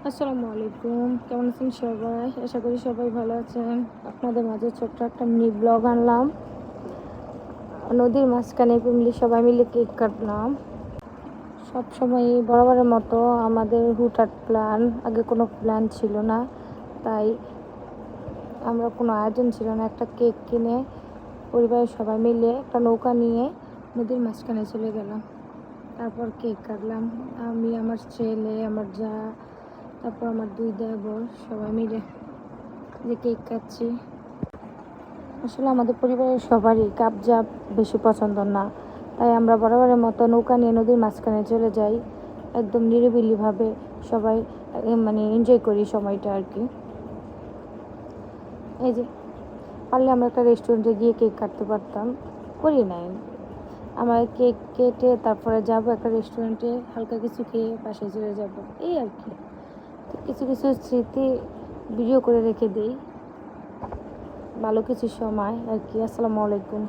আসসালামু আলাইকুম, কেমন আছেন সবাই? আশা করি সবাই ভালো আছেন। আপনাদের মাঝে ছোট্ট একটা মিনি ব্লগ আনলাম। নদীর মাঝখানে ফ্যামিলি সবাই মিলে কেক কাটলাম। সব সময় বরাবরের মতো আমাদের হুটহাট প্ল্যান, আগে কোনো প্ল্যান ছিল না, তাই আমরা কোনো আয়োজন ছিল না। একটা কেক কিনে পরিবারের সবাই মিলে একটা নৌকা নিয়ে নদীর মাঝখানে চলে গেলাম। তারপর কেক কাটলাম, আমি, আমার ছেলে, আমার যা, তারপর আমার দুই দেবর, সবাই মিলে যে কেক কাটছি। আসলে আমাদের পরিবারের সবারই কাপজাপ বেশি পছন্দ না, তাই আমরা বরাবরের মতো নৌকা নিয়ে নদীর মাঝখানে চলে যাই। একদম নিরিবিলিভাবে সবাই মানে এনজয় করি সময়টা আর কি। এই যে পারলে আমরা একটা রেস্টুরেন্টে গিয়ে কেক কাটতে পারতাম, করি নাই। আমরা কেক কেটে তারপরে যাব একটা রেস্টুরেন্টে, হালকা কিছু খেয়ে বাসায় চলে যাব, এই আর কি। কিছু কিছু স্মৃতি ভিডিও করে রেখে দিই, ভালো কিছু সময় আর কি। আসসালামু আলাইকুম।